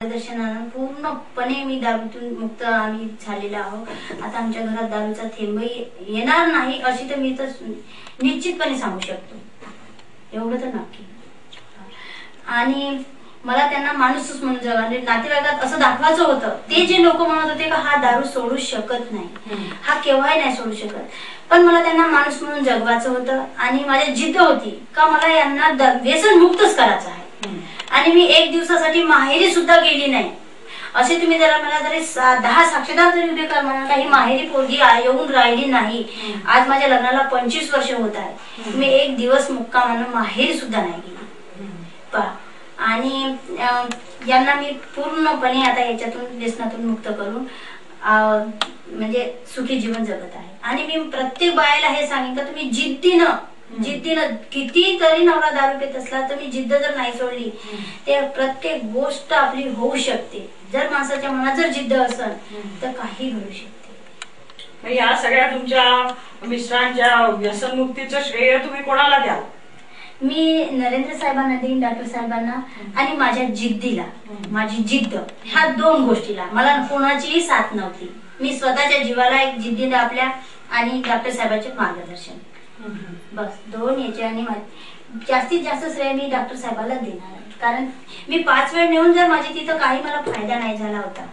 दर्शनानं पूर्णपणे मी दारूतून मुक्त आम्ही झालेलो आहोत। आता आमच्या घरात दारूचा थेंबही येणार नाही अशी तर मी तर निश्चितपणे सांगू शकतो, एवढं तर नक्की। आणि मला त्यांना माणूसच म्हणून जगाले नातेवाईकात असं दाखवायचं होतं। ते जे लोक म्हणत होते की हा दारू सोडू शकत नाही, हा केव्हाही नाही सोडू शकत, पण मला त्यांना माणूस म्हणून जगवायचं होतं। आणि माझी जिद्द होती का मला यांना व्यसन मुक्तच करायचं आहे। आणि मी एक दिवसासाठी माहेरी सुद्धा गेली नाही। असे तुम्ही जरा मला जरी 10 साक्षीदार जरी उभे कर म्हणा, काही माहेरी पोरगी येऊन राहिली नाही। आज माझ्या लग्नाला 25 वर्ष होत आहे, मी एक दिवस मुक्कामानं माहेरी सुद्धा नाही गेली पहा। आणि यांना मी पूर्णपणे आता याच्यातून व्यसनातून मुक्त करून म्हणजे सुखी जीवन जगत आहे। आणि मी प्रत्येक बायाला हे सांगेन का तुम्ही जिद्दीनं किती तरी नवरा दारू पित असला तर मी जिद्द जर नाही सोडली ते प्रत्येक गोष्ट आपली होऊ शकते। जर माणसाच्या मनात जर जिद्द असेल तर काही घडू शकते। या सगळ्या तुमच्या मिस्टरांच्या व्यसनमुक्तीचं श्रेय तुम्ही कोणाला द्याल? मी नरेंद्र साहेबांना देईन, डॉक्टर साहेबांना आणि माझ्या जिद्दीला, माझी जिद्द ह्या 2 गोष्टीला। मला कोणाचीही साथ नव्हती, मी स्वतःच्या जीवाला एक जिद्दीने आपल्या आणि डॉक्टर साहेबांचे मार्गदर्शन, बस 2 याचे। आणि जास्तीत जास्त श्रेय मी डॉक्टर साहेबांना देणार आहे, कारण मी 5 वेळ नेऊन जर माझी तिथं काही मला फायदा नाही झाला होता,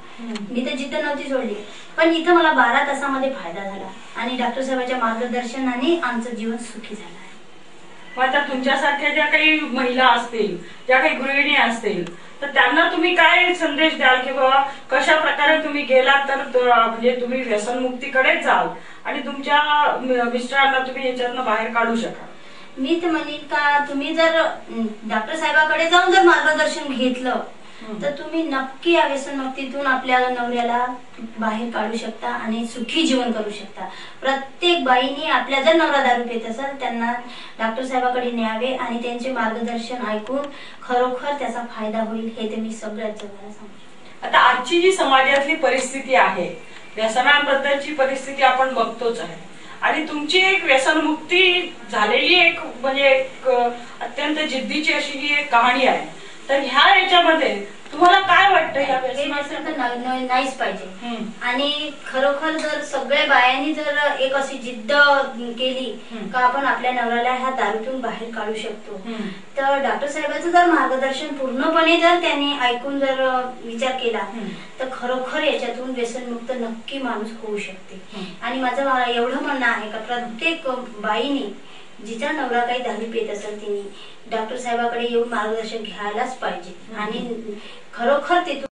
मी तर जिद्द नव्हती सोडली, पण इथं मला 12 तासामध्ये फायदा झाला आणि डॉक्टर साहेबांच्या मार्गदर्शनाने आमचं जीवन सुखी झालं आहे। आता तुमच्यासारख्या ज्या काही महिला असतील, ज्या काही गृहिणी असतील, तर त्यांना तुम्ही काय संदेश द्याल की बाबा कशा प्रकारे तुम्ही गेलात तर म्हणजे तुम्ही व्यसनमुक्तीकडे जाल आणि तुमच्या मिस्टरांना तुम्ही याच्यातनं बाहेर काढू शकाल? मी तर म्हणेन का तुम्ही जर डॉक्टर साहेबांकडे जाऊन जर मार्गदर्शन घेतलं तर तुम्ही नक्की या व्यसनमुक्तीतून आपल्या नवऱ्याला बाहेर काढू शकता आणि सुखी जीवन करू शकता। प्रत्येक बाईने आपल्या जर नवरा दारू पित असेल त्यांना डॉक्टर साहेबांकडे न्यावे आणि त्यांचे मार्गदर्शन ऐकून खरोखर त्याचा फायदा होईल, हे ते मी सगळ्याच जगाला सांगू। आता आजची जी समाजातली परिस्थिती आहे, व्यसनांबद्दलची परिस्थिती आपण बघतोच आहे आणि तुमची एक व्यसनमुक्ती झालेली एक म्हणजे एक अत्यंत जिद्दीची अशी ही एक कहाणी आहे। तर ह्या याच्यामध्ये तुम्हाला काय वाटतं? ह्या व्यसनाचं नाहीच पाहिजे आणि खरोखर जर सगळ्या बायांनी जर एक अशी जिद्द केली का आपण आपल्या नवऱ्याला ह्या दारूतून बाहेर काढू शकतो, तर डॉक्टर साहेबांचं जर मार्गदर्शन पूर्णपणे जर त्यांनी ऐकून जर विचार केला तर खरोखर याच्यातून व्यसनमुक्त नक्की माणूस होऊ शकते। आणि माझं एवढं म्हणणं आहे का प्रत्येक बाईने जिचा नवरा काही दारू पित असेल तिने डॉक्टर साहेबांकडे येऊन मार्गदर्शन घ्यायलाच पाहिजे आणि खरोखर ते